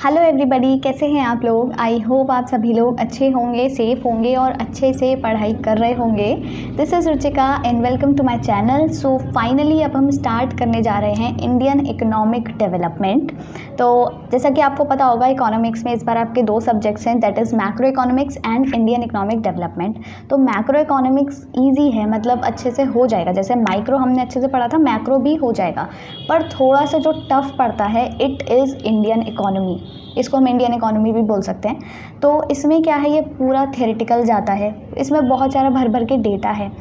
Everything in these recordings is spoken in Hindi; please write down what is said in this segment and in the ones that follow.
हेलो एवरीबॉडी, कैसे हैं आप लोग। आई होप आप सभी लोग अच्छे होंगे, सेफ होंगे और अच्छे से पढ़ाई कर रहे होंगे। This is Ruchika and welcome to my channel. So finally अब हम स्टार्ट करने जा रहे हैं इंडियन इकोनॉमिक डेवलपमेंट। तो जैसा कि आपको पता होगा, इकोनॉमिक्स में इस बार आपके दो सब्जेक्ट्स हैं, that is macro economics and Indian economic development. तो मैक्रो इकोनॉमिक्स ईजी है, मतलब अच्छे से हो जाएगा। जैसे माइक्रो हमने अच्छे से पढ़ा था, मैक्रो भी हो जाएगा, पर थोड़ा सा जो टफ पड़ता है इट इज़ इंडियन इकोनॉमी। इसको हम इंडियन इकोनॉमी भी बोल सकते हैं। तो इसमें क्या है, ये पूरा थ्योरेटिकल जाता है, इसमें बहुत सारा भर भर के डेटा है।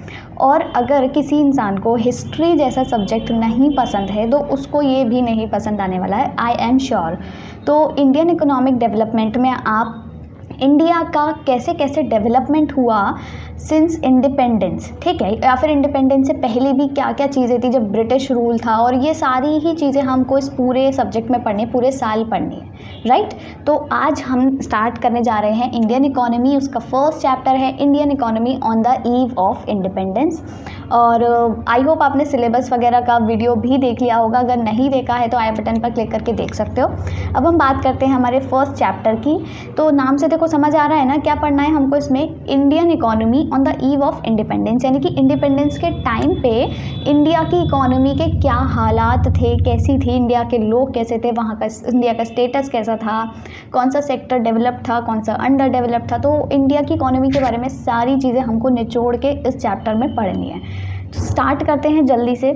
और अगर किसी इंसान को हिस्ट्री जैसा सब्जेक्ट नहीं पसंद है तो उसको ये भी नहीं पसंद आने वाला है, आई एम श्योर। तो इंडियन इकोनॉमिक डेवलपमेंट में आप इंडिया का कैसे कैसे डेवलपमेंट हुआ सिंस इंडिपेंडेंस, ठीक है, या फिर इंडिपेंडेंस से पहले भी क्या क्या चीज़ें थी जब ब्रिटिश रूल था, और ये सारी ही चीज़ें हमको इस पूरे सब्जेक्ट में पढ़नी, पूरे साल पढ़नी है, राइट। तो आज हम स्टार्ट करने जा रहे हैं इंडियन इकोनॉमी। उसका फर्स्ट चैप्टर है Indian economy on the eve of independence. और आई होप आपने सिलेबस वगैरह का वीडियो भी देख लिया होगा, अगर नहीं देखा है तो आई बटन पर क्लिक करके देख सकते हो। अब हम बात करते हैं हमारे फर्स्ट चैप्टर की। तो नाम से देखो समझ आ रहा है ना क्या पढ़ना है हमको इसमें, Indian economy on the eve of independence, यानी कि इंडिपेंडेंस के टाइम पे इंडिया की इकोनॉमी के क्या हालात थे, कैसी थी, इंडिया के लोग कैसे थे, वहाँ का इंडिया का स्टेटस कैसा था, कौन सा सेक्टर डेवलप था, कौन सा अंडर डेवलप था। तो इंडिया की इकोनॉमी के बारे में सारी चीज़ें हमको निचोड़ के इस चैप्टर में पढ़नी है। तो स्टार्ट करते हैं जल्दी से।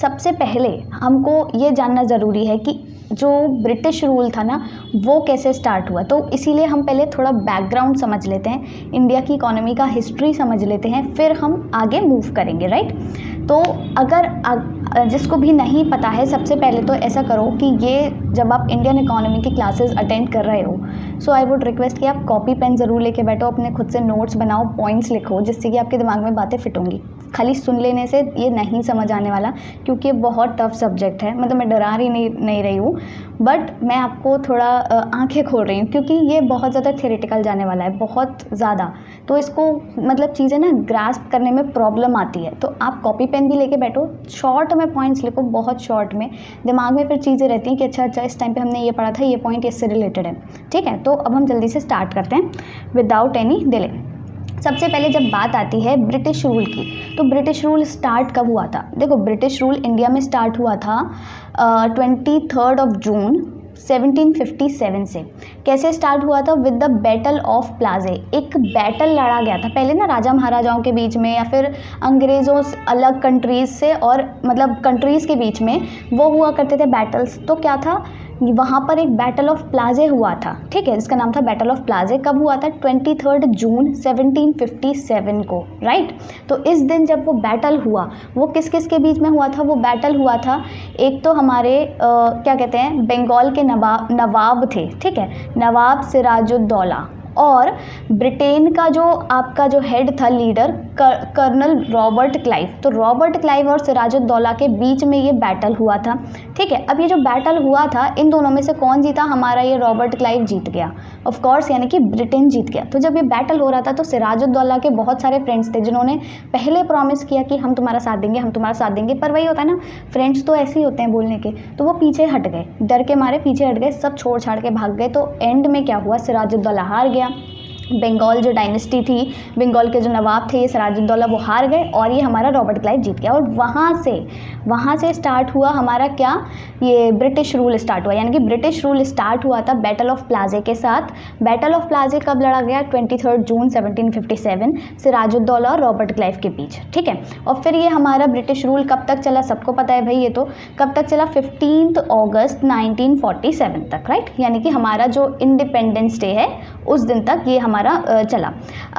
सबसे पहले हमको ये जानना ज़रूरी है कि जो ब्रिटिश रूल था ना वो कैसे स्टार्ट हुआ। तो इसीलिए हम पहले थोड़ा बैकग्राउंड समझ लेते हैं, इंडिया की इकोनॉमी का हिस्ट्री समझ लेते हैं, फिर हम आगे मूव करेंगे, राइट। तो अगर जिसको भी नहीं पता है, सबसे पहले तो ऐसा करो कि ये जब आप इंडियन इकोनॉमी की क्लासेस अटेंड कर रहे हो, सो आई वुड रिक्वेस्ट कि आप कॉपी पेन ज़रूर लेके बैठो, अपने खुद से नोट्स बनाओ, पॉइंट्स लिखो, जिससे कि आपके दिमाग में बातें फिट होंगी। खाली सुन लेने से ये नहीं समझ आने वाला, क्योंकि ये बहुत टफ सब्जेक्ट है। मतलब मैं डरा रही नहीं रही हूँ, बट मैं आपको थोड़ा आंखें खोल रही हूँ, क्योंकि ये बहुत ज़्यादा थ्योरेटिकल जाने वाला है, बहुत ज़्यादा। तो इसको मतलब चीज़ें ना ग्रास्प करने में प्रॉब्लम आती है। तो आप कॉपी पेन भी लेके बैठो, शॉर्ट में पॉइंट्स लिखो, बहुत शॉर्ट में। दिमाग में फिर चीज़ें रहती हैं कि अच्छा इस टाइम पे हमने ये पढ़ा था, ये पॉइंट इससे रिलेटेड है, ठीक है। तो अब हम जल्दी से स्टार्ट करते हैं विदाउट एनी डिले। सबसे पहले जब बात आती है ब्रिटिश रूल की, तो ब्रिटिश रूल स्टार्ट कब हुआ था। देखो, ब्रिटिश रूल इंडिया में स्टार्ट हुआ था 23 जून 1757 से। कैसे स्टार्ट हुआ था, विद द बैटल ऑफ प्लाजे। एक बैटल लड़ा गया था पहले ना राजा महाराजाओं के बीच में, या फिर अंग्रेज़ों अलग कंट्रीज़ से, और मतलब कंट्रीज़ के बीच में वो हुआ करते थे बैटल्स। तो क्या था, वहाँ पर एक बैटल ऑफ प्लाजे हुआ था, ठीक है, जिसका नाम था बैटल ऑफ प्लाजे। कब हुआ था, 23 जून 1757 को, राइट। तो इस दिन जब वो बैटल हुआ, वो किस किस के बीच में हुआ था, वो बैटल हुआ था, एक तो हमारे क्या कहते हैं, बंगाल के नवाब थे, ठीक है, नवाब सिराजुद्दौला, और ब्रिटेन का जो आपका जो हेड था, लीडर, कर्नल रॉबर्ट क्लाइव। तो रॉबर्ट क्लाइव और सिराजुद्दौला के बीच में ये बैटल हुआ था, ठीक है। अब ये जो बैटल हुआ था, इन दोनों में से कौन जीता, हमारा ये रॉबर्ट क्लाइव जीत गया, ऑफ कोर्स, यानी कि ब्रिटेन जीत गया। तो जब ये बैटल हो रहा था तो सिराजुद्दौला के बहुत सारे फ्रेंड्स थे जिन्होंने पहले प्रॉमिस किया कि हम तुम्हारा साथ देंगे, हम तुम्हारा साथ देंगे, पर वही होता है ना, फ्रेंड्स तो ऐसे ही होते हैं बोलने के। तो वो पीछे हट गए, डर के मारे पीछे हट गए, सब छोड़ छाड़ के भाग गए। तो एंड में क्या हुआ, सिराजुद्दौला हार गया। बंगाल जो डायनेस्टी थी, बंगाल के जो नवाब थे, ये सिराजुद्दौला, वो हार गए, और ये हमारा रॉबर्ट क्लाइव जीत गया। और वहाँ से स्टार्ट हुआ हमारा क्या, ये ब्रिटिश रूल स्टार्ट हुआ, यानी कि ब्रिटिश रूल स्टार्ट हुआ था बैटल ऑफ प्लाजे के साथ। बैटल ऑफ प्लाजे कब लड़ा गया, 23 जून 1757, सिराजुद्दौला और रॉबर्ट क्लाइव के बीच, ठीक है। और फिर ये हमारा ब्रिटिश रूल कब तक चला, सबको पता है भाई, ये तो कब तक चला, 15 अगस्त 1947 तक, राइट। यानी कि हमारा जो इंडिपेंडेंस डे है उस दिन तक ये हमारा चला।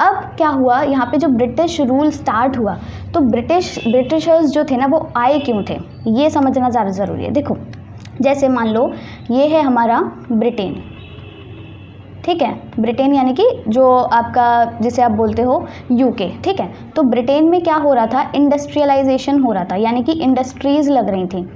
अब क्या हुआ, यहाँ पे जो ब्रिटिश रूल स्टार्ट हुआ, तो ब्रिटिशर्स जो थे ना वो आए क्यों थे, ये समझना ज़्यादा ज़रूरी है। देखो, जैसे मान लो ये है हमारा ब्रिटेन, ठीक है, ब्रिटेन यानी कि जो आपका जिसे आप बोलते हो यूके, ठीक है। तो ब्रिटेन में क्या हो रहा था, इंडस्ट्रियलाइजेशन हो रहा था, यानी कि इंडस्ट्रीज़ लग रही थी।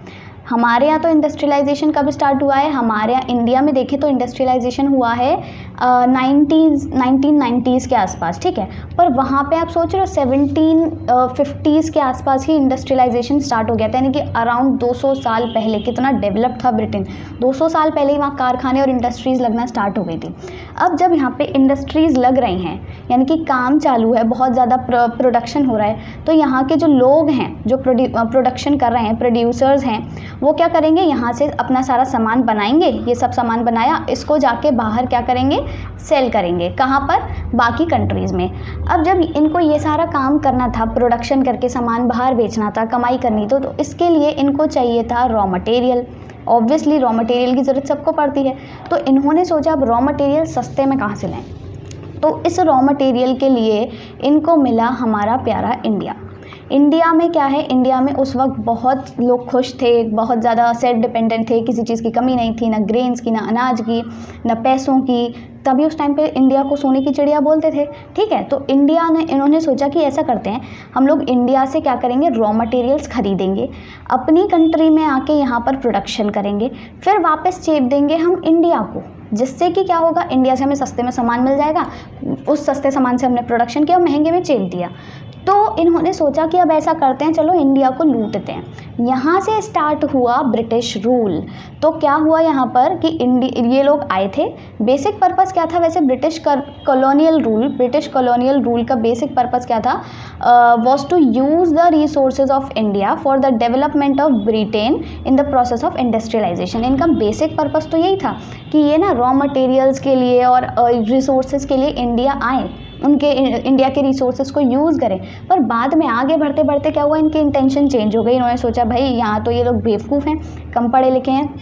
हमारे यहाँ तो इंडस्ट्रियलाइजेशन कब स्टार्ट हुआ है, हमारे यहाँ इंडिया में देखें तो इंडस्ट्रियलाइजेशन हुआ है 1990s के आसपास, ठीक है। पर वहाँ पे आप सोच रहे हो 1750s के आसपास ही इंडस्ट्रियलाइजेशन स्टार्ट हो गया था, यानी कि अराउंड 200 साल पहले। कितना डेवलप था ब्रिटेन, 200 साल पहले ही वहाँ कारखाने और इंडस्ट्रीज़ लगना स्टार्ट हो गई थी। अब जब यहाँ पे इंडस्ट्रीज़ लग रही हैं, यानी कि काम चालू है, बहुत ज़्यादा प्रोडक्शन हो रहा है, तो यहाँ के जो लोग हैं जो प्रोडक्शन कर रहे हैं, प्रोड्यूसर्स हैं, वो क्या करेंगे, यहाँ से अपना सारा सामान बनाएंगे। ये सब सामान बनाया, इसको जाके बाहर क्या करेंगे, सेल करेंगे। कहाँ पर, बाकी कंट्रीज़ में। अब जब इनको ये सारा काम करना था, प्रोडक्शन करके सामान बाहर बेचना था, कमाई करनी तो इसके लिए इनको चाहिए था raw material. Obviously raw material की ज़रूरत सबको पड़ती है, तो इन्होंने सोचा अब रॉ मटेरियल सस्ते में कहाँ से लाएं। तो इस रॉ मटेरियल के लिए इनको मिला हमारा प्यारा इंडिया। इंडिया में क्या है, इंडिया में उस वक्त बहुत लोग खुश थे, बहुत ज़्यादा सेल्फ डिपेंडेंट थे, किसी चीज़ की कमी नहीं थी, ना ग्रेन्स की, ना अनाज की, ना पैसों की। तभी उस टाइम पे इंडिया को सोने की चिड़िया बोलते थे, ठीक है। तो इन्होंने सोचा कि ऐसा करते हैं, हम लोग इंडिया से क्या करेंगे, रॉ मटेरियल्स खरीदेंगे, अपनी कंट्री में आके यहाँ पर प्रोडक्शन करेंगे, फिर वापस चेप देंगे हम इंडिया को, जिससे कि क्या होगा, इंडिया से हमें सस्ते में सामान मिल जाएगा। उस सस्ते सामान से हमने प्रोडक्शन किया और महंगे में चेप दिया। तो इन्होंने सोचा कि अब ऐसा करते हैं, चलो इंडिया को लूटते हैं। यहाँ से स्टार्ट हुआ ब्रिटिश रूल। तो क्या हुआ यहाँ पर कि ये लोग आए थे। बेसिक पर्पस क्या था वैसे, ब्रिटिश कॉलोनियल रूल का बेसिक पर्पस क्या था, was to use the resources of India for the development of Britain in the process of industrialisation. इनका बेसिक पर्पस तो यही था कि ये ना रॉ मटेरियल्स के लिए और रिसोर्सेज के लिए इंडिया आए, उनके इंडिया के रिसोर्सेज को यूज़ करें। पर बाद में आगे बढ़ते बढ़ते क्या हुआ, इनकी इंटेंशन चेंज हो गई। इन्होंने सोचा भाई यहाँ तो ये लोग बेवकूफ़ हैं, कम पढ़े लिखे हैं,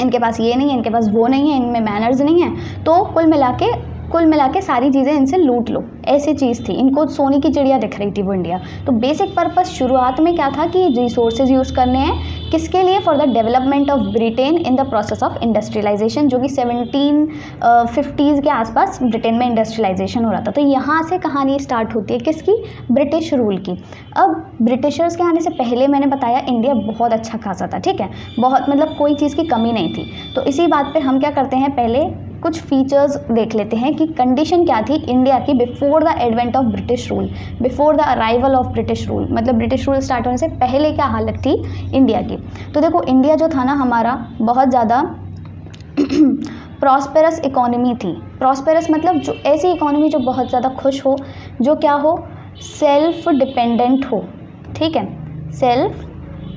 इनके पास ये नहीं है, इनके पास वो नहीं है, इनमें मैनर्स नहीं है, तो कुल मिला के सारी चीज़ें इनसे लूट लो, ऐसी चीज़ थी। इनको सोने की चिड़िया दिख रही थी वो इंडिया। तो बेसिक पर्पस शुरुआत में क्या था कि रिसोर्सेज यूज़ करने हैं, किसके लिए, for the development of Britain in the process of industrialisation, जो कि 1750s के आसपास ब्रिटेन में इंडस्ट्रियलाइजेशन हो रहा था। तो यहाँ से कहानी स्टार्ट होती है किसकी, ब्रिटिश रूल की। अब ब्रिटिशर्स के आने से पहले मैंने बताया इंडिया बहुत अच्छा खासा था, ठीक है, बहुत, मतलब कोई चीज़ की कमी नहीं थी। तो इसी बात पे हम क्या करते हैं, पहले कुछ फीचर्स देख लेते हैं कि कंडीशन क्या थी इंडिया की before the advent of British rule, before the arrival of British rule, मतलब ब्रिटिश रूल स्टार्ट होने से पहले क्या हालत थी इंडिया की। तो देखो इंडिया जो था ना हमारा, बहुत ज़्यादा प्रॉस्पेरस इकोनॉमी थी। प्रॉस्पेरस मतलब जो ऐसी इकोनॉमी जो बहुत ज़्यादा खुश हो, जो क्या हो, सेल्फ डिपेंडेंट हो, ठीक है, सेल्फ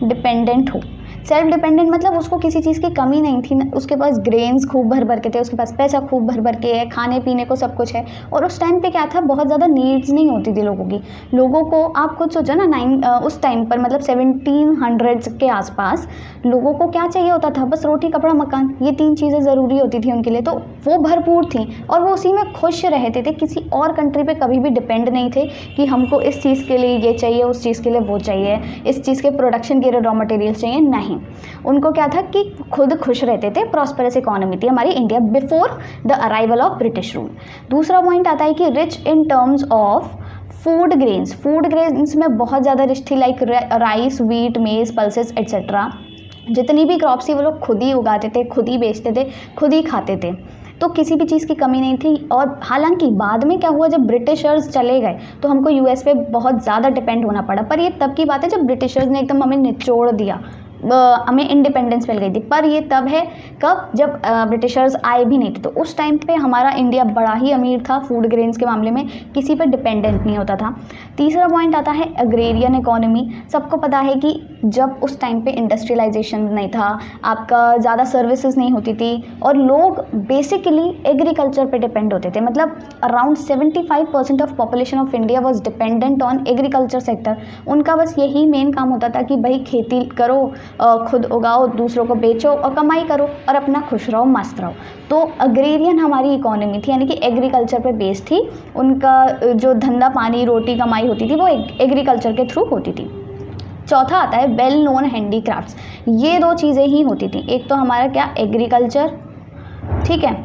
डिपेंडेंट हो। सेल्फ डिपेंडेंट मतलब उसको किसी चीज़ की कमी नहीं थी, उसके पास ग्रेन्स खूब भर भर के थे, उसके पास पैसा खूब भर भर के है, खाने पीने को सब कुछ है। और उस टाइम पे क्या था, बहुत ज़्यादा नीड्स नहीं होती थी लोगों की। लोगों को आप खुद सोचो ना, उस टाइम पर मतलब 1700s के आसपास लोगों को क्या चाहिए होता था, बस रोटी कपड़ा मकान, ये 3 चीज़ें ज़रूरी होती थी उनके लिए। तो वो भरपूर थी और वो उसी में खुश रहते थे, किसी और कंट्री पर कभी भी डिपेंड नहीं थे कि हमको इस चीज़ के लिए ये चाहिए, उस चीज़ के लिए वो चाहिए, इस चीज़ के प्रोडक्शन के लिए रॉ मटेरियल्स चाहिए, नहीं। उनको क्या था कि खुद खुश रहते थे। प्रॉस्पेरस इकोनॉमी थी हमारी India before the arrival of British rule. दूसरा पॉइंट आता है कि rich in terms of food grains में बहुत ज़्यादा रिच थी, लाइक राइस, व्हीट, मेज, पल्सेस एट्सेट्रा। जितनी भी क्रॉप्स थी वो लोग खुद ही उगाते थे, खुद ही बेचते थे, खुद ही खाते थे, तो किसी भी चीज़ की कमी नहीं थी। और हालांकि बाद में क्या हुआ, जब ब्रिटिशर्स चले गए तो हमको यूएस पे बहुत ज़्यादा डिपेंड होना पड़ा। पर ये तब की बात है जब ब्रिटिशर्स ने एकदम हमें निचोड़ दिया, हमें इंडिपेंडेंस मिल गई थी। पर ये तब है कब, जब ब्रिटिशर्स आए भी नहीं थे। तो उस टाइम पे हमारा इंडिया बड़ा ही अमीर था फूड ग्रेन्स के मामले में, किसी पे डिपेंडेंट नहीं होता था। तीसरा पॉइंट आता है एग्रेरियन इकोनॉमी। सबको पता है कि जब उस टाइम पे इंडस्ट्रियलाइजेशन नहीं था, आपका ज़्यादा सर्विसेज नहीं होती थी और लोग बेसिकली एग्रीकल्चर पे डिपेंड होते थे। मतलब around 75% of population of India was dependent on agriculture sector. उनका बस यही मेन काम होता था कि भाई खेती करो, खुद उगाओ, दूसरों को बेचो और कमाई करो और अपना खुश रहो, मस्त रहो। तो अग्रेरियन हमारी इकोनॉमी थी, यानी कि एग्रीकल्चर पे बेस्ड थी। उनका जो धंधा पानी रोटी कमाई होती थी वो एग्रीकल्चर के थ्रू होती थी। चौथा आता है वेल नोन हैंडीक्राफ्ट्स। ये 2 चीज़ें ही होती थी, एक तो हमारा क्या, एग्रीकल्चर, ठीक है,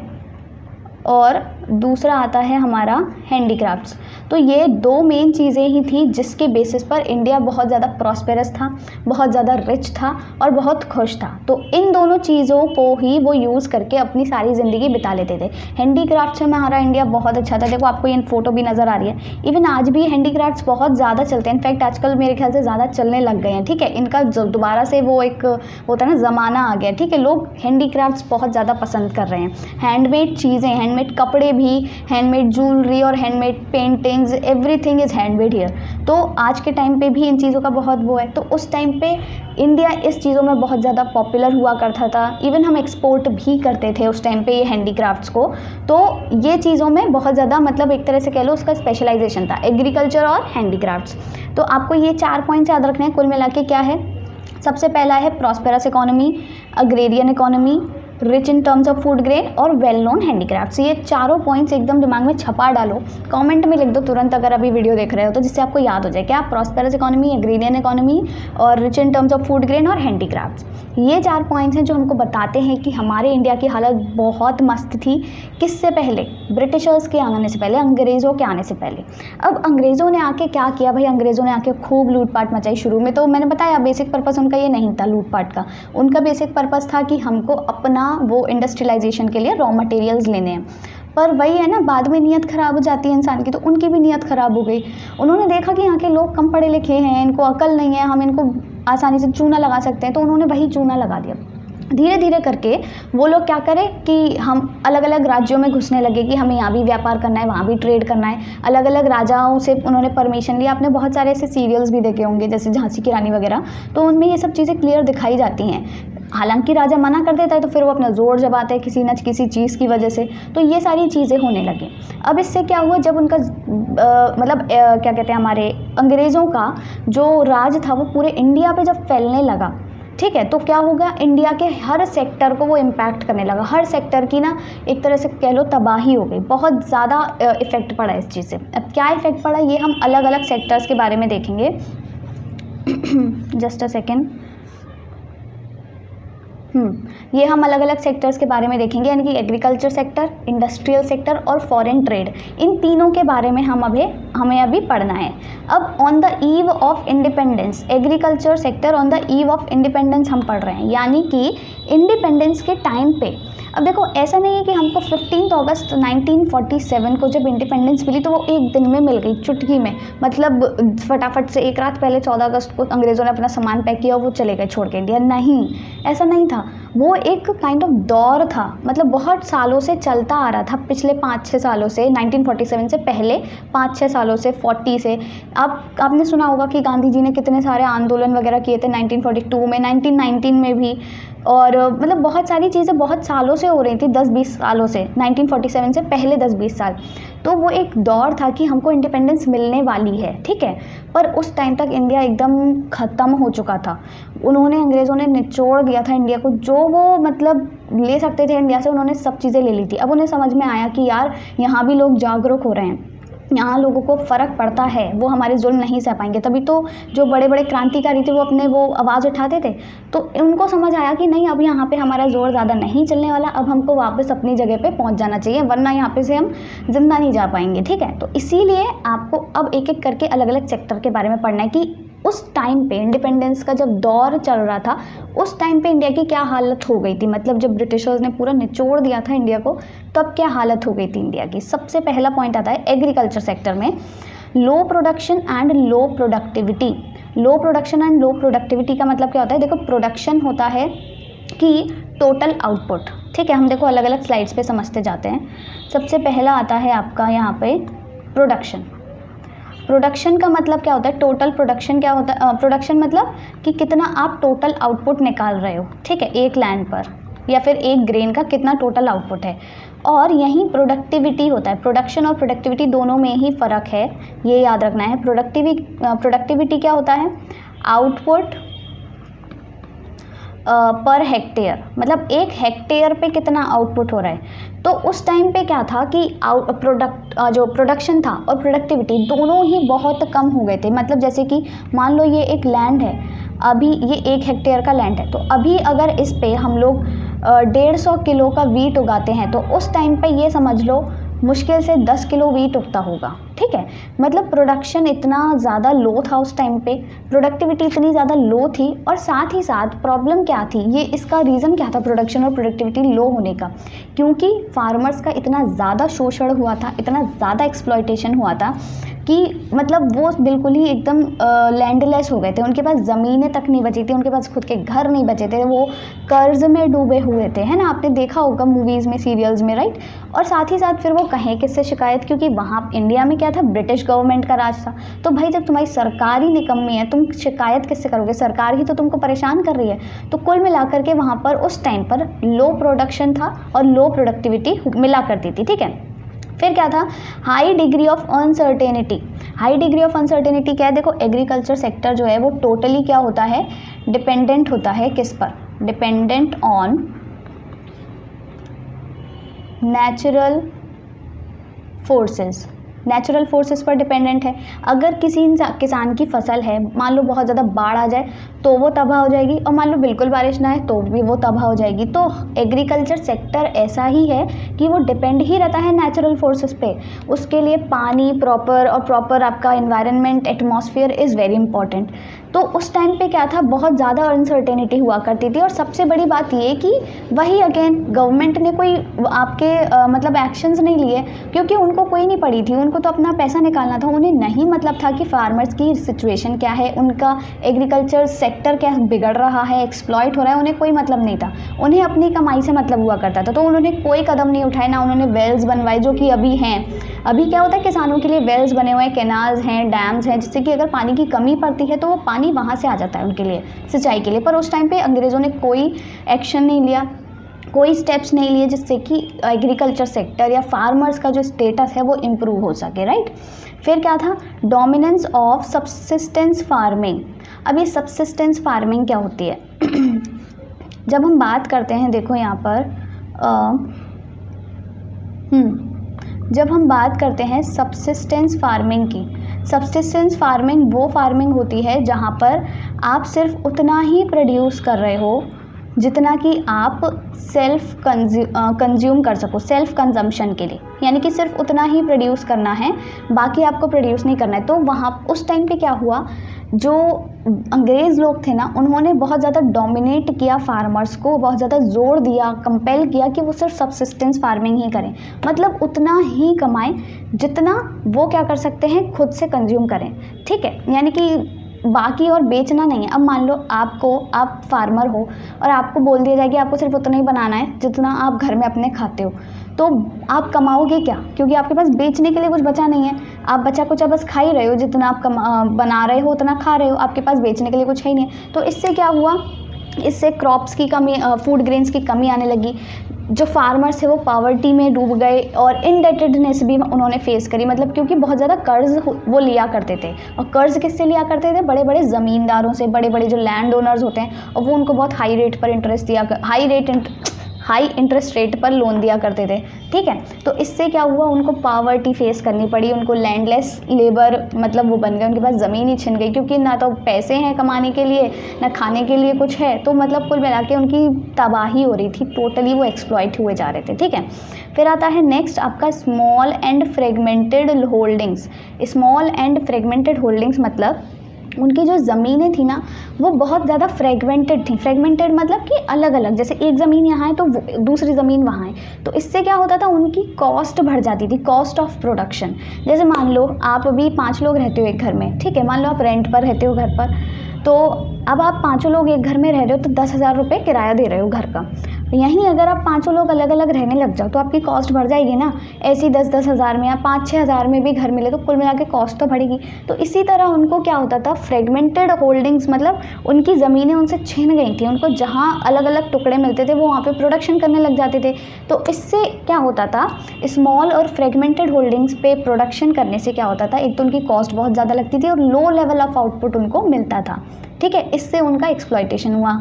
और दूसरा आता है हमारा हैंडीक्राफ्ट्स। तो ये दो मेन चीज़ें ही थी जिसके बेसिस पर इंडिया बहुत ज़्यादा प्रॉस्पेरस था, बहुत ज़्यादा रिच था और बहुत खुश था। तो इन दोनों चीज़ों को ही वो यूज़ करके अपनी सारी ज़िंदगी बिता लेते थे। हैंडीक्राफ्ट में हमारा इंडिया बहुत अच्छा था। देखो आपको ये फोटो भी नज़र आ रही है। इवन आज भी हैंडीक्राफ्ट्स बहुत ज़्यादा चलते हैं। इनफैक्ट आजकल मेरे ख्याल से ज़्यादा चलने लग गए हैं। ठीक है, इनका दोबारा से वो एक होता है ना ज़माना आ गया। ठीक है, लोग हैंडीक्राफ्ट्स बहुत ज़्यादा पसंद कर रहे हैं। हैंडमेड चीज़ें, हैंडमेड कपड़े भी, हैंडमेड ज्वेलरी और handmade paintings, everything is handmade here. तो आज के टाइम पे भी इन चीज़ों का बहुत वो है। तो उस टाइम पे इंडिया इस चीज़ों में बहुत ज़्यादा पॉपुलर हुआ करता था। इवन हम एक्सपोर्ट भी करते थे उस टाइम पे ये हैंडीक्राफ्ट्स को। तो ये चीज़ों में बहुत ज़्यादा मतलब एक तरह से कह लो उसका स्पेशलाइजेशन था, एग्रीकल्चर और हैंडीक्राफ्ट्स। तो आपको ये 4 पॉइंट्स याद रखने हैं। कुल मिला के क्या है, सबसे पहला है prosperous economy, agrarian economy, rich in terms of food grain और वेल नोन हैंडीक्राफ्ट्स। ये चारों पॉइंट्स एकदम दिमाग में छपा डालो, कमेंट में लिख दो तुरंत अगर अभी वीडियो देख रहे हो तो, जिससे आपको याद हो जाए क्या, प्रॉस्पेरस इकोनॉमी, अग्रेरियन इकोनॉमी और rich in terms of food grain और हैंडीक्राफ्ट्स। ये 4 पॉइंट्स हैं जो हमको बताते हैं कि हमारे इंडिया की हालत बहुत मस्त थी। किससे पहले, ब्रिटिशर्स के आने से पहले, अंग्रेज़ों के आने से पहले। अब अंग्रेज़ों ने आके क्या किया भाई, अंग्रेज़ों ने आके खूब लूटपाट मचाई। शुरू में तो मैंने बताया बेसिक पर्पस उनका ये नहीं था लूटपाट का। उनका बेसिक पर्पस था कि हमको अपना वो इंडस्ट्रियलाइजेशन के लिए रॉ मटेरियल्स लेने हैं। पर वही है ना, बाद में नीयत ख़राब हो जाती है इंसान की, तो उनकी भी नीयत ख़राब हो गई। उन्होंने देखा कि यहाँ के लोग कम पढ़े लिखे हैं, इनको अकल नहीं है, हम इनको आसानी से चूना लगा सकते हैं, तो उन्होंने वही चूना लगा दिया। धीरे धीरे करके वो लोग क्या करें कि हम अलग अलग राज्यों में घुसने लगे कि हमें यहाँ भी व्यापार करना है, वहाँ भी ट्रेड करना है। अलग अलग राजाओं से उन्होंने परमिशन लिया। आपने बहुत सारे ऐसे सीरियल्स भी देखे होंगे जैसे झांसी की रानी वगैरह, तो उनमें ये सब चीज़ें क्लियर दिखाई जाती हैं। हालांकि राजा मना कर देता है तो फिर वो अपना जोर जमाते हैं किसी न किसी चीज़ की वजह से। तो ये सारी चीज़ें होने लगी। अब इससे क्या हुआ, जब उनका क्या कहते हैं, हमारे अंग्रेज़ों का जो राज था वो पूरे इंडिया पे जब फैलने लगा, ठीक है, तो क्या होगा, इंडिया के हर सेक्टर को वो इम्पैक्ट करने लगा। हर सेक्टर की ना एक तरह से कह लो तबाही हो गई, बहुत ज़्यादा इफ़ेक्ट पड़ा इस चीज़ से। अब क्या इफ़ेक्ट पड़ा ये हम अलग अलग सेक्टर्स के बारे में देखेंगे। Just a second. ये हम अलग अलग सेक्टर्स के बारे में देखेंगे, यानी कि एग्रीकल्चर सेक्टर, इंडस्ट्रियल सेक्टर और फॉरेन ट्रेड। इन तीनों के बारे में हमें अभी पढ़ना है। अब on the eve of independence, agriculture sector on the eve of independence हम पढ़ रहे हैं, यानी कि इंडिपेंडेंस के टाइम पे। अब देखो ऐसा नहीं है कि हमको 15 अगस्त 1947 को जब इंडिपेंडेंस मिली तो वो एक दिन में मिल गई, चुटकी में, मतलब फटाफट से एक रात पहले 14 अगस्त को अंग्रेज़ों ने अपना सामान पैक किया और वो चले गए छोड़ के इंडिया। नहीं, ऐसा नहीं था। वो एक काइंड ऑफ दौर था, मतलब बहुत सालों से चलता आ रहा था, पिछले 5-6 सालों से, 1947 से पहले 5-6 सालों से, 40 से। आपने सुना होगा कि गांधी जी ने कितने सारे आंदोलन वगैरह किए थे 1942 में, 1919 में भी, और मतलब बहुत सारी चीज़ें बहुत सालों से हो रही थी, 10-20 सालों से, 1947 से पहले 10-20 साल। तो वो एक दौर था कि हमको इंडिपेंडेंस मिलने वाली है, ठीक है। पर उस टाइम तक इंडिया एकदम ख़त्म हो चुका था। उन्होंने, अंग्रेज़ों ने निचोड़ दिया था इंडिया को, जो वो मतलब ले सकते थे इंडिया से, उन्होंने सब चीज़ें ले ली थी। अब उन्हें समझ में आया कि यार यहाँ भी लोग जागरूक हो रहे हैं, यहाँ लोगों को फ़र्क पड़ता है, वो हमारे जुल्म नहीं सह पाएंगे। तभी तो जो बड़े बड़े क्रांतिकारी थे वो अपने वो आवाज़ उठाते थे। तो उनको समझ आया कि नहीं, अब यहाँ पे हमारा जोर ज़्यादा नहीं चलने वाला, अब हमको वापस अपनी जगह पे पहुँच जाना चाहिए, वरना यहाँ पे से हम जिंदा नहीं जा पाएंगे, ठीक है। तो इसीलिए आपको अब एक एक करके अलग अलग सेक्टर के बारे में पढ़ना है कि उस टाइम पे इंडिपेंडेंस का जब दौर चल रहा था, उस टाइम पे इंडिया की क्या हालत हो गई थी। मतलब जब ब्रिटिशर्स ने पूरा निचोड़ दिया था इंडिया को, तब क्या हालत हो गई थी इंडिया की। सबसे पहला पॉइंट आता है एग्रीकल्चर सेक्टर में, low production and low productivity. Low production and low productivity का मतलब क्या होता है, देखो प्रोडक्शन होता है कि टोटल आउटपुट, ठीक है। हम देखो अलग अलग स्लाइड्स पे समझते जाते हैं। सबसे पहला आता है आपका यहाँ पे प्रोडक्शन। प्रोडक्शन का मतलब क्या होता है, टोटल प्रोडक्शन क्या होता है, प्रोडक्शन मतलब कि कितना आप टोटल आउटपुट निकाल रहे हो, ठीक है, एक लैंड पर या फिर एक ग्रेन का कितना टोटल आउटपुट है। और यहीं प्रोडक्टिविटी होता है। प्रोडक्शन और प्रोडक्टिविटी दोनों में ही फ़र्क है, ये याद रखना है। प्रोडक्टिविटी क्या होता है, आउटपुट पर हेक्टेयर, मतलब एक हेक्टेयर पे कितना आउटपुट हो रहा है। तो उस टाइम पे क्या था कि जो प्रोडक्शन था और प्रोडक्टिविटी दोनों ही बहुत कम हो गए थे। मतलब जैसे कि मान लो ये एक लैंड है, अभी ये 1 हेक्टेयर का लैंड है, तो अभी अगर इस पे हम लोग 150 किलो का वीट उगाते हैं, तो उस टाइम पे ये समझ लो मुश्किल से 10 किलो वीट उगता होगा, ठीक है। मतलब प्रोडक्शन इतना ज़्यादा लो था उस टाइम पे, प्रोडक्टिविटी इतनी ज़्यादा लो थी। और साथ ही साथ प्रॉब्लम क्या थी, ये इसका रीज़न क्या था प्रोडक्शन और प्रोडक्टिविटी लो होने का, क्योंकि फार्मर्स का इतना ज़्यादा शोषण हुआ था, इतना ज़्यादा एक्सप्लॉयटेशन हुआ था कि मतलब वो बिल्कुल ही एकदम लैंडलेस हो गए थे, उनके पास ज़मीनें तक नहीं बची थी, उनके पास खुद के घर नहीं बचे थे, वो कर्ज में डूबे हुए थे, है ना। आपने देखा होगा मूवीज़ में, सीरियल्स में, राइट। और साथ ही साथ फिर वो कहें किससे शिकायत, क्योंकि वहाँ इंडिया में क्या था, ब्रिटिश गवर्नमेंट का राज था। तो भाई जब तुम्हारी सरकार ही निकम्मी है, तुम शिकायत किससे करोगे, सरकार ही तो तुमको परेशान कर रही है। तो कुल मिलाकर के वहाँ पर उस टाइम पर लो प्रोडक्शन था और लो प्रोडक्टिविटी मिला करती थी, ठीक है। फिर क्या था, high degree of uncertainty. High degree of uncertainty क्या है, देखो एग्रीकल्चर सेक्टर जो है वो टोटली क्या होता है, डिपेंडेंट होता है किस पर, dependent on natural forces, natural forces पर डिपेंडेंट है। अगर किसी किसान की फसल है, मान लो बहुत ज़्यादा बाढ़ आ जाए तो वो तबाह हो जाएगी, और मान लो बिल्कुल बारिश ना आए तो भी वो तबाह हो जाएगी। तो एग्रीकल्चर सेक्टर ऐसा ही है कि वो डिपेंड ही रहता है नेचुरल फोर्सेस पे। उसके लिए पानी प्रॉपर आपका environment, atmosphere is very important. तो उस टाइम पे क्या था, बहुत ज़्यादा अनसर्टेनिटी हुआ करती थी। और सबसे बड़ी बात ये कि वही अगेन गवर्नमेंट ने कोई आपके मतलब एक्शंस नहीं लिए, क्योंकि उनको कोई नहीं पड़ी थी, उनको तो अपना पैसा निकालना था। उन्हें नहीं मतलब था कि फार्मर्स की सिचुएशन क्या है, उनका एग्रीकल्चर सेक्टर क्या बिगड़ रहा है, एक्सप्लॉइट हो रहा है, उन्हें कोई मतलब नहीं था। उन्हें अपनी कमाई से मतलब हुआ करता था। तो उन्होंने कोई कदम नहीं उठाए, ना उन्होंने वेल्स बनवाए जो कि अभी हैं। अभी क्या होता है, किसानों के लिए वेल्स बने हुए हैं, कैनाल्स हैं, डैम्स हैं, जिससे कि अगर पानी की कमी पड़ती है तो वो पानी वहाँ से आ जाता है उनके लिए सिंचाई के लिए। पर उस टाइम पे अंग्रेज़ों ने कोई एक्शन नहीं लिया, कोई स्टेप्स नहीं लिए जिससे कि एग्रीकल्चर सेक्टर या फार्मर्स का जो स्टेटस है वो इम्प्रूव हो सके, राइट। फिर क्या था, डोमिनेंस ऑफ सब्सिस्टेंस फार्मिंग। अब ये सब्सिस्टेंस फार्मिंग क्या होती है जब हम बात करते हैं, देखो यहाँ पर जब हम बात करते हैं सब्सिस्टेंस फार्मिंग की, सब्सिस्टेंस फार्मिंग वो फार्मिंग होती है जहाँ पर आप सिर्फ उतना ही प्रोड्यूस कर रहे हो जितना कि आप सेल्फ कंज्यूम कर सको, सेल्फ कंजम्पशन के लिए, यानी कि सिर्फ उतना ही प्रोड्यूस करना है, बाकी आपको प्रोड्यूस नहीं करना है। तो वहाँ उस टाइम पे क्या हुआ, जो अंग्रेज़ लोग थे ना, उन्होंने बहुत ज़्यादा डोमिनेट किया फार्मर्स को, बहुत ज़्यादा जोर दिया, कंपेल किया कि वो सिर्फ सब्सिस्टेंस फार्मिंग ही करें, मतलब उतना ही कमाएं जितना वो क्या कर सकते हैं, खुद से कंज्यूम करें, ठीक है। यानी कि बाकी और बेचना नहीं है। अब मान लो आप फार्मर हो और आपको बोल दिया जाए कि आपको सिर्फ उतना ही बनाना है जितना आप घर में अपने खाते हो, तो आप कमाओगे क्या, क्योंकि आपके पास बेचने के लिए कुछ बचा नहीं है। आप बचा कुचा बस खा ही रहे हो, जितना आप बना रहे हो उतना खा रहे हो, आपके पास बेचने के लिए कुछ है ही नहीं। तो इससे क्या हुआ, इससे क्रॉप्स की कमी, फूड ग्रेन्स की कमी आने लगी। जो फार्मर्स थे वो पॉवर्टी में डूब गए और इनडेटेडनेस भी उन्होंने फेस करी, मतलब क्योंकि बहुत ज़्यादा कर्ज वो लिया करते थे। और कर्ज किससे लिया करते थे, बड़े बड़े ज़मींदारों से, बड़े बड़े जो लैंड ओनर्स होते हैं, और वो उनको बहुत हाई रेट पर इंटरेस्ट दिया, हाई इंटरेस्ट रेट पर लोन दिया करते थे, ठीक है। तो इससे क्या हुआ, उनको पॉवर्टी फेस करनी पड़ी, उनको लैंडलेस लेबर मतलब वो बन गए, उनके पास ज़मीन ही छिन गई, क्योंकि ना तो पैसे हैं कमाने के लिए, ना खाने के लिए कुछ है। तो मतलब कुल मिला के उनकी तबाही हो रही थी, टोटली वो एक्सप्लॉइट हुए जा रहे थे, ठीक है। फिर आता है नेक्स्ट आपका small and fragmented holdings. Small and fragmented holdings मतलब उनकी जो ज़मीनें थी ना वो बहुत ज़्यादा फ्रेगमेंटेड थी। फ्रेगमेंटेड मतलब कि अलग अलग, जैसे एक ज़मीन यहाँ है तो दूसरी ज़मीन वहाँ है। तो इससे क्या होता था, उनकी कॉस्ट बढ़ जाती थी, कॉस्ट ऑफ प्रोडक्शन। जैसे मान लो आप अभी 5 लोग रहते हो एक घर में, ठीक है, मान लो आप रेंट पर रहते हो घर पर, तो अब आप 5 लोग एक घर में रह रहे हो तो 10,000 रुपये किराया दे रहे हो घर का। यहीं अगर आप 5 लोग अलग अलग रहने लग जाओ तो आपकी कॉस्ट बढ़ जाएगी ना। ऐसी 10-10 हज़ार में या 5-6 हज़ार में भी घर मिले तो कुल मिला के कॉस्ट तो बढ़ेगी। तो इसी तरह उनको क्या होता था, फ्रेगमेंटेड होल्डिंग्स मतलब उनकी ज़मीनें उनसे छिन गई थी, उनको जहाँ अलग अलग टुकड़े मिलते थे वो वहाँ पे प्रोडक्शन करने लग जाते थे। तो इससे क्या होता था, स्मॉल और फ्रेगमेंटेड होल्डिंग्स पे प्रोडक्शन करने से क्या होता था, एक तो उनकी कॉस्ट बहुत ज़्यादा लगती थी और लो लेवल ऑफ आउटपुट उनको मिलता था, ठीक है। इससे उनका एक्सप्लॉयटेशन हुआ।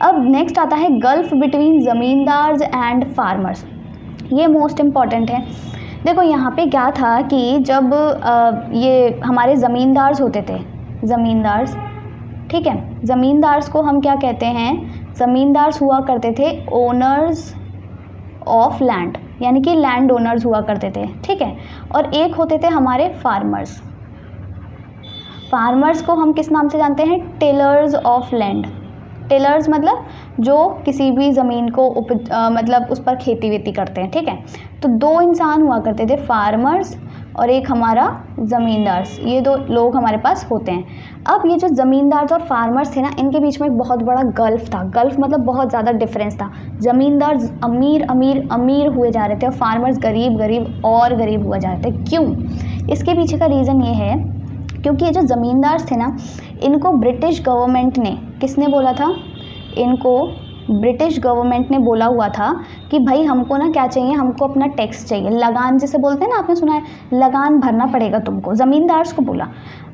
अब नेक्स्ट आता है gulf between zamindars and farmers. ये मोस्ट इम्पॉर्टेंट है। देखो यहाँ पे क्या था कि जब ये हमारे ज़मींदार्स होते थे, ज़मींदार्स, ठीक है, ज़मींदार्स को हम क्या कहते हैं, ज़मींदार्स हुआ करते थे ओनर्स ऑफ लैंड, यानी कि लैंड ओनर्स हुआ करते थे, ठीक है। और एक होते थे हमारे फार्मर्स। फार्मर्स को हम किस नाम से जानते हैं? Tillers of land. टिलर्स मतलब जो किसी भी ज़मीन को मतलब उस पर खेती वेती करते हैं, ठीक है। तो दो इंसान हुआ करते थे, फार्मर्स और एक हमारा ज़मींदार्स। ये दो लोग हमारे पास होते हैं। अब ये जो ज़मींदार्स और फार्मर्स थे ना, इनके बीच में एक बहुत बड़ा गल्फ था। गल्फ मतलब बहुत ज़्यादा डिफरेंस था। ज़मींदार अमीर अमीर अमीर हुए जा रहे थे और फार्मर्स गरीब गरीब और गरीब हुए जा रहे थे। क्यों? इसके पीछे का रीज़न ये है क्योंकि ये जो ज़मींदार थे ना, इनको ब्रिटिश गवर्नमेंट ने, किसने बोला था? इनको ब्रिटिश गवर्नमेंट ने बोला हुआ था कि भाई हमको ना क्या चाहिए, हमको अपना टैक्स चाहिए, लगान जिसे बोलते हैं ना, आपने सुना है, लगान भरना पड़ेगा तुमको। ज़मींदार्स को बोला।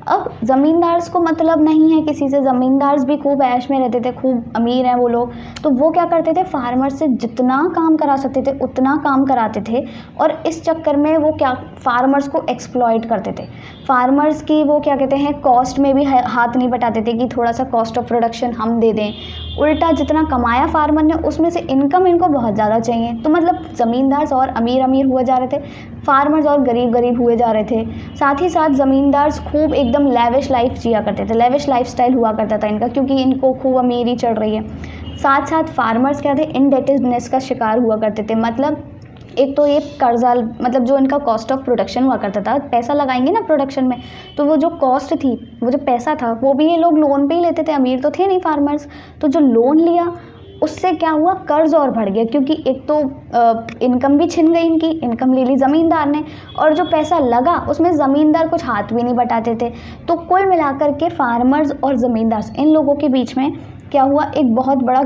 अब ज़मींदार्स को मतलब नहीं है किसी से, ज़मींदार्स भी खूब ऐश में रहते थे, खूब अमीर हैं वो लोग। तो वो क्या करते थे, फार्मर्स से जितना काम करा सकते थे उतना काम कराते थे और इस चक्कर में वो क्या, फार्मर्स को एक्सप्लॉइट करते थे। फार्मर्स की वो क्या कहते हैं, कॉस्ट में भी हाथ नहीं बटाते थे कि थोड़ा सा कॉस्ट ऑफ प्रोडक्शन हम दे दें। उल्टा जितना कमाया फार्मर ने उसमें से इनकम इनको बहुत ज़्यादा चाहिए। तो मतलब ज़मींदार और अमीर अमीर हुए जा रहे थे, फार्मर्स और गरीब गरीब हुए जा रहे थे। साथ ही साथ ज़मींदार खूब एकदम लेविश लाइफ जिया करते थे, लेविश लाइफस्टाइल हुआ करता था इनका, क्योंकि इनको खूब अमीरी चढ़ रही है। साथ साथ फार्मर्स क्या थे, इनडेटेडनेस का शिकार हुआ करते थे। मतलब एक तो ये कर्जा, मतलब जो इनका कॉस्ट ऑफ प्रोडक्शन हुआ करता था, पैसा लगाएंगे ना प्रोडक्शन में, तो वो जो कॉस्ट थी, वो जो पैसा था, वो भी ये लोग लोन पे ही लेते थे। अमीर तो थे नहीं फार्मर्स, तो जो लोन लिया उससे क्या हुआ, कर्ज और बढ़ गया, क्योंकि एक तो इनकम भी छिन गई, इनकी इनकम ले ली ज़मींदार ने, और जो पैसा लगा उसमें ज़मींदार कुछ हाथ भी नहीं बटाते थे। तो कुल मिलाकर के फार्मर्स और ज़मींदार, इन लोगों के बीच में क्या हुआ, एक बहुत बड़ा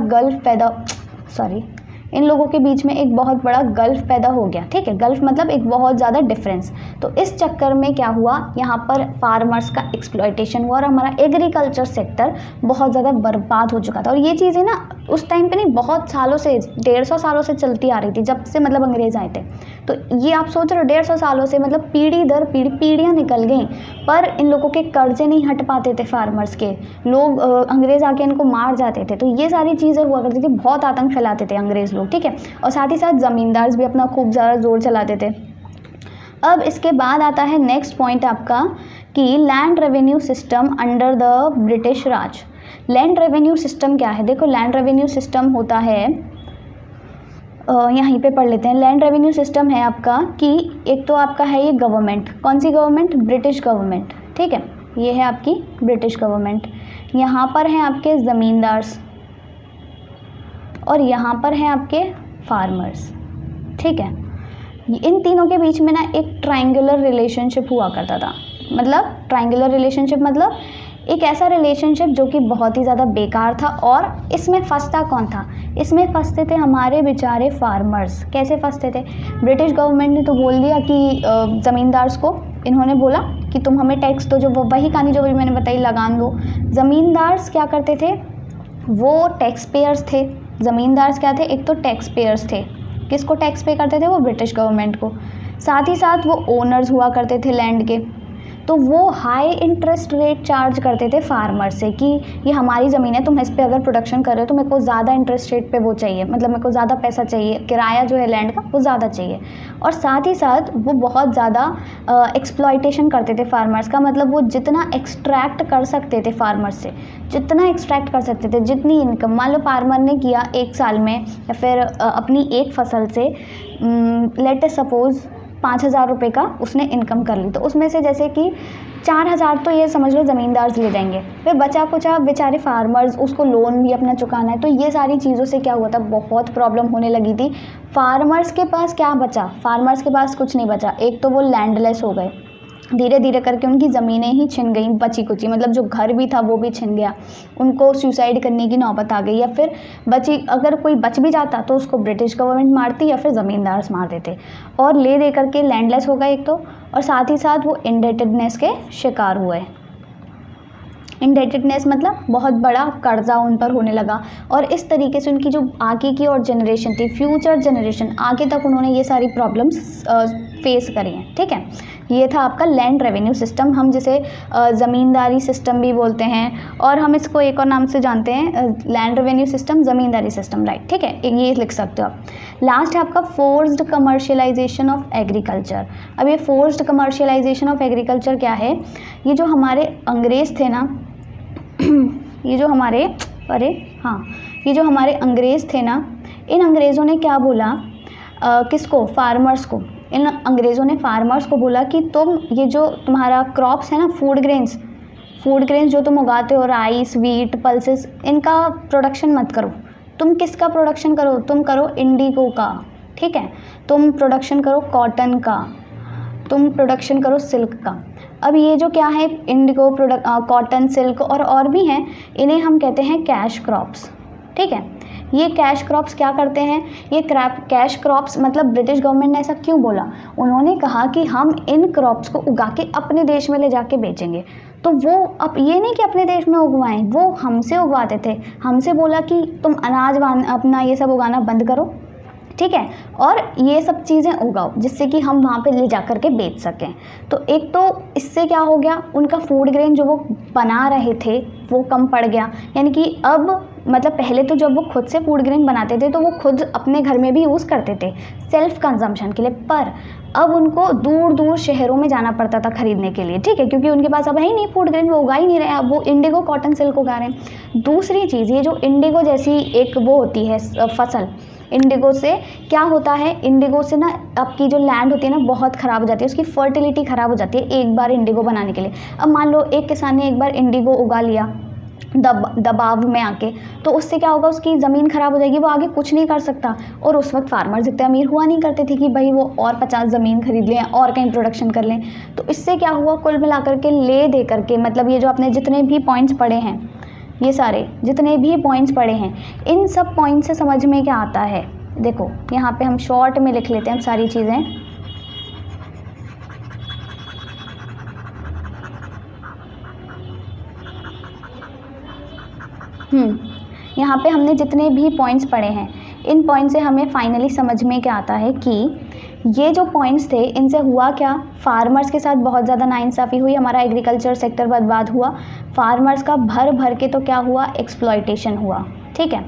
इन लोगों के बीच में एक बहुत बड़ा गल्फ पैदा हो गया, ठीक है। गल्फ मतलब एक बहुत ज़्यादा डिफरेंस। तो इस चक्कर में क्या हुआ, यहाँ पर फार्मर्स का एक्सप्लॉयटेशन हुआ और हमारा एग्रीकल्चर सेक्टर बहुत ज़्यादा बर्बाद हो चुका था। और ये चीज़ें ना उस टाइम पे नहीं, बहुत सालों से, 150 सालों से चलती आ रही थी, जब से मतलब अंग्रेज़ आए थे। तो ये आप सोच रहे हो, 150 सालों से, मतलब पीढ़ी दर पीढ़ी पीढ़ियाँ निकल गई, पर इन लोगों के कर्जे नहीं हट पाते थे फार्मर्स के। लोग अंग्रेज़ आके इनको मार जाते थे। तो ये सारी चीज़ें हुआ करती थी, बहुत आतंक फैलाते थे अंग्रेज़ लोग, ठीक है। और साथ ही साथ ज़मींदार भी अपना खूब ज़्यादा जोर चलाते थे। अब इसके बाद आता है नेक्स्ट पॉइंट आपका कि land revenue system under the British Raj. Land revenue system क्या है? देखो, लैंड रेवेन्यू सिस्टम होता है, यहीं पे पढ़ लेते हैं। लैंड रेवेन्यू सिस्टम है आपका कि एक तो आपका है ये गवर्नमेंट, कौन सी गवर्नमेंट? ब्रिटिश गवर्नमेंट, ठीक है। ये है आपकी ब्रिटिश गवर्नमेंट। यहाँ पर हैं आपके ज़मींदार्स और यहाँ पर हैं आपके फार्मर्स, ठीक है। इन तीनों के बीच में ना एक ट्रायंगुलर रिलेशनशिप हुआ करता था। मतलब ट्रायंगुलर रिलेशनशिप मतलब एक ऐसा रिलेशनशिप जो कि बहुत ही ज़्यादा बेकार था। और इसमें फंसता कौन था? इसमें फंसते थे हमारे बेचारे फार्मर्स। कैसे फंसते थे? ब्रिटिश गवर्नमेंट ने तो बोल दिया कि ज़मींदार्स को, इन्होंने बोला कि तुम हमें टैक्स दो, जो वही कहानी जो भी मैंने बताई, लगान दो। ज़मींदार्स क्या करते थे? वो टैक्स पेयर्स थे। ज़मींदार्स क्या थे? एक तो टैक्स पेयर्स थे। किसको टैक्स पे करते थे? वो ब्रिटिश गवर्नमेंट को। साथ ही साथ वो ओनर्स हुआ करते थे लैंड के। तो वो हाई इंटरेस्ट रेट चार्ज करते थे फार्मर से कि ये हमारी ज़मीन है, तुम इस पर अगर प्रोडक्शन कर रहे हो तो मेरे को ज़्यादा इंटरेस्ट रेट पे वो चाहिए, मतलब मेरे को ज़्यादा पैसा चाहिए, किराया जो है लैंड का वो ज़्यादा चाहिए। और साथ ही साथ वो बहुत ज़्यादा एक्सप्लॉयटेशन करते थे फार्मर्स का। मतलब वो जितना एक्सट्रैक्ट कर सकते थे फार्मर्स से, जितना एक्सट्रैक्ट कर सकते थे, जितनी इनकम, मान लो फार्मर ने किया एक साल में या फिर अपनी एक फसल से लेट सपोज़ 5,000 रुपये का उसने इनकम कर ली, तो उसमें से जैसे कि 4,000 तो ये समझ लो ज़मींदार ले जाएंगे, फिर बचा कुचा बेचारे फार्मर्स, उसको लोन भी अपना चुकाना है। तो ये सारी चीज़ों से क्या हुआ था, बहुत प्रॉब्लम होने लगी थी। फार्मर्स के पास क्या बचा? फार्मर्स के पास कुछ नहीं बचा। एक तो वो लैंडलेस हो गए, धीरे धीरे करके उनकी ज़मीनें ही छिन गई, बची कुची, मतलब जो घर भी था वो भी छिन गया। उनको सुसाइड करने की नौबत आ गई, या फिर अगर कोई बच भी जाता तो उसको ब्रिटिश गवर्नमेंट मारती या फिर ज़मींदार मार देते, और ले दे करके लैंडलेस हो गए एक तो, और साथ ही साथ वो इंडेटेडनेस के शिकार हुए। इंडेटेडनेस मतलब बहुत बड़ा कर्जा उन पर होने लगा। और इस तरीके से उनकी जो आगे की और जनरेशन थी, फ्यूचर जनरेशन, आगे तक उन्होंने ये सारी प्रॉब्लम्स फेस करी हैं। ठीक है, ये था आपका लैंड रेवेन्यू सिस्टम, हम जिसे ज़मींदारी सिस्टम भी बोलते हैं, और हम इसको एक और नाम से जानते हैं, land revenue system, ज़मींदारी system, right. ठीक है, ये लिख सकते हो आप। लास्ट है आपका फोर्स्ड कमर्शियलाइजेशन ऑफ एग्रीकल्चर। अब ये फोर्स्ड कमर्शियलाइजेशन ऑफ एग्रीकल्चर क्या है? ये जो हमारे अंग्रेज़ थे ना ये जो हमारे ये जो हमारे अंग्रेज़ थे ना, इन अंग्रेज़ों ने क्या बोला, किसको? फार्मर्स को। इन अंग्रेज़ों ने फार्मर्स को बोला कि तुम ये जो तुम्हारा क्रॉप्स है ना, फूड ग्रेन्स जो तुम उगाते हो, राइस, व्हीट, पल्सेस, इनका प्रोडक्शन मत करो। तुम किसका प्रोडक्शन करो? तुम करो इंडिगो का। ठीक है, तुम प्रोडक्शन करो कॉटन का, तुम प्रोडक्शन करो सिल्क का। अब ये जो क्या है, इंडिगो, कॉटन, सिल्क और भी हैं, इन्हें हम कहते हैं कैश क्रॉप्स। ठीक है, ये कैश क्रॉप्स क्या करते हैं? ये कैश क्रॉप्स मतलब ब्रिटिश गवर्नमेंट ने ऐसा क्यों बोला? उन्होंने कहा कि हम इन क्रॉप्स को उगा के अपने देश में ले जाके बेचेंगे। तो वो अब ये नहीं कि अपने देश में उगवाएं, वो हमसे उगवाते थे। हमसे बोला कि तुम अनाज अपना ये सब उगाना बंद करो, ठीक है, और ये सब चीज़ें उगाओ जिससे कि हम वहाँ पे ले जा कर के बेच सकें। तो एक तो इससे क्या हो गया, उनका फूड ग्रेन जो वो बना रहे थे वो कम पड़ गया। यानी कि अब मतलब पहले तो जब वो खुद से फूड ग्रेन बनाते थे तो वो खुद अपने घर में भी यूज़ करते थे सेल्फ कंजम्पशन के लिए, पर अब उनको दूर दूर शहरों में जाना पड़ता था खरीदने के लिए। ठीक है, क्योंकि उनके पास अब है ही नहीं फूड ग्रेन, वो उगा ही नहीं रहे, अब वो इंडिगो, कॉटन, सिल्क उगा रहे हैं। दूसरी चीज़, ये जो इंडिगो जैसी एक वो होती है फसल, इंडिगो से क्या होता है, इंडिगो से ना आपकी जो लैंड होती है ना बहुत ख़राब हो जाती है, उसकी फर्टिलिटी ख़राब हो जाती है एक बार इंडिगो बनाने के लिए। अब मान लो एक किसान ने एक बार इंडिगो उगा लिया दबाव में आके, तो उससे क्या होगा, उसकी ज़मीन ख़राब हो जाएगी, वो आगे कुछ नहीं कर सकता। और उस वक्त फार्मर्स इतने अमीर हुआ नहीं करते थे कि भाई वो और 50 ज़मीन खरीद लें और कहीं प्रोडक्शन कर लें। तो इससे क्या हुआ, कुल मिलाकर के ले दे करके, मतलब ये जो आपने जितने भी पॉइंट्स पढ़े हैं, ये सारे जितने भी पॉइंट्स पढ़े हैं, इन सब पॉइंट्स से समझ में क्या आता है? देखो यहाँ पे हम शॉर्ट में लिख लेते हैं हम सारी चीज़ें। यहाँ पे हमने जितने भी पॉइंट्स पढ़े हैं, इन पॉइंट्स से हमें फाइनली समझ में क्या आता है कि ये जो पॉइंट्स थे, इनसे हुआ क्या, फार्मर्स के साथ बहुत ज़्यादा नाइंसाफ़ी हुई, हमारा एग्रीकल्चर सेक्टर बर्बाद हुआ, फार्मर्स का भर भर के तो क्या हुआ, एक्सप्लॉयटेशन हुआ। ठीक है,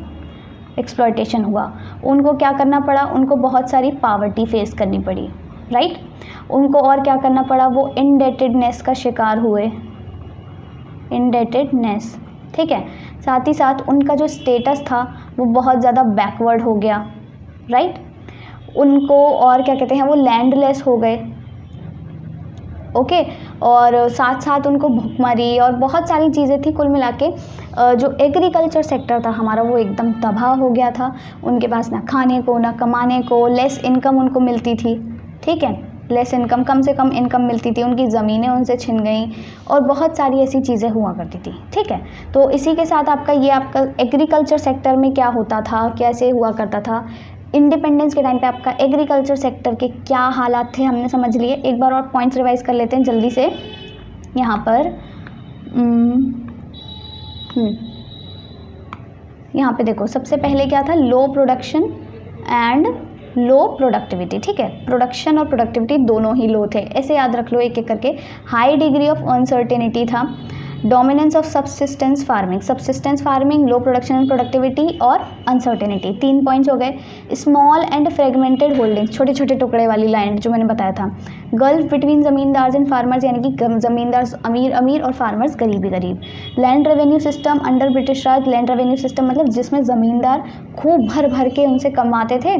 एक्सप्लॉयटेशन हुआ, उनको क्या करना पड़ा, उनको बहुत सारी पावर्टी फेस करनी पड़ी, राइट। उनको और क्या करना पड़ा, वो इंडेटेडनेस का शिकार हुए, इंडेटेडनेस। ठीक है, साथ ही साथ उनका जो स्टेटस था वो बहुत ज़्यादा बैकवर्ड हो गया, राइट। उनको और क्या कहते हैं, वो लैंडलेस हो गए, ओके। और साथ साथ उनको भुखमरी और बहुत सारी चीज़ें थी, कुल मिला के जो एग्रीकल्चर सेक्टर था हमारा वो एकदम तबाह हो गया था। उनके पास ना खाने को ना कमाने को, लेस इनकम उनको मिलती थी। ठीक है, लेस इनकम, कम से कम इनकम मिलती थी, उनकी ज़मीनें उनसे छिन गई और बहुत सारी ऐसी चीज़ें हुआ करती थी। ठीक है, तो इसी के साथ आपका ये आपका एग्रीकल्चर सेक्टर में क्या होता था, कैसे हुआ करता था, इंडिपेंडेंस के टाइम पे आपका एग्रीकल्चर सेक्टर के क्या हालात थे हमने समझ लिए। एक बार और पॉइंट्स रिवाइज कर लेते हैं जल्दी से। यहाँ पर यहाँ पे देखो, सबसे पहले क्या था, लो प्रोडक्शन एंड लो प्रोडक्टिविटी। ठीक है, प्रोडक्शन और प्रोडक्टिविटी दोनों ही लो थे, ऐसे याद रख लो एक एक करके। हाई डिग्री ऑफ अनसर्टेनिटी था, dominance of subsistence farming, low production and productivity और अनसर्टेनिटी, 3 पॉइंट्स हो गए। स्मॉल एंड फ्रेगमेंटेड होल्डिंग्स, छोटे छोटे टुकड़े वाली लैंड जो मैंने बताया था। Gulf between zamindars and farmers, यानी कि ज़मींदार अमीर अमीर और फार्मर्स गरीब गरीब। Land revenue system under British Raj, land revenue system मतलब जिसमें ज़मींदार खूब भर भर के उनसे कमाते थे,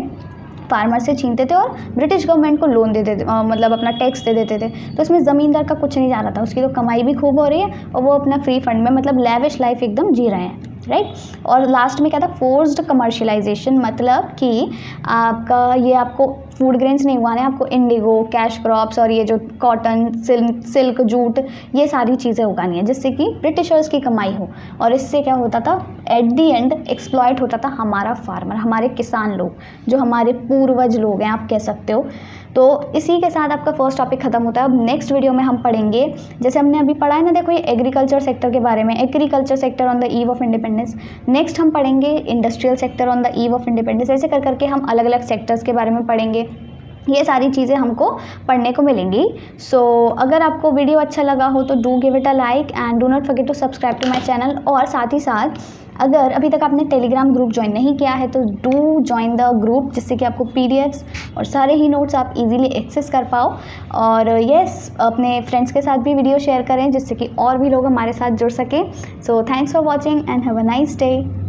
फार्मर से छीनते थे और ब्रिटिश गवर्नमेंट को लोन दे देते, मतलब अपना टैक्स दे देते थे। तो इसमें ज़मींदार का कुछ नहीं जा रहा था, उसकी तो कमाई भी खूब हो रही है और वो अपना फ्री फंड में मतलब लैविश लाइफ एकदम जी रहे हैं, राइट। और लास्ट में क्या था, फोर्स्ड कमर्शियलाइजेशन, मतलब कि आपका ये आपको फूड ग्रेन्स नहीं उगाने, आपको इंडिगो, कैश क्रॉप्स और ये जो कॉटन, सिल्क, जूट, ये सारी चीज़ें उगानी है जिससे कि ब्रिटिशर्स की कमाई हो। और इससे क्या होता था, एट दी एंड एक्सप्लॉयट होता था हमारा फार्मर, हमारे किसान लोग, जो हमारे पूर्वज लोग हैं आप कह सकते हो। तो इसी के साथ आपका फर्स्ट टॉपिक खत्म होता है। अब नेक्स्ट वीडियो में हम पढ़ेंगे, जैसे हमने अभी पढ़ा है ना, देखो ये एग्रीकल्चर सेक्टर के बारे में, agriculture sector on the eve of independence. Next हम पढ़ेंगे industrial sector on the eve of independence. ऐसे कर करके हम अलग अलग सेक्टर्स के बारे में पढ़ेंगे। ये सारी चीज़ें हमको पढ़ने को मिलेंगी। सो अगर आपको वीडियो अच्छा लगा हो तो do give it a like and do not forget to subscribe to my channel. और साथ ही साथ अगर अभी तक आपने टेलीग्राम ग्रुप ज्वाइन नहीं किया है तो डू ज्वाइन द ग्रुप, जिससे कि आपको पीडीएफ्स और सारे ही नोट्स आप इजीली एक्सेस कर पाओ। और यस, अपने फ्रेंड्स के साथ भी वीडियो शेयर करें जिससे कि और भी लोग हमारे साथ जुड़ सकें। So thanks for watching and have a nice day.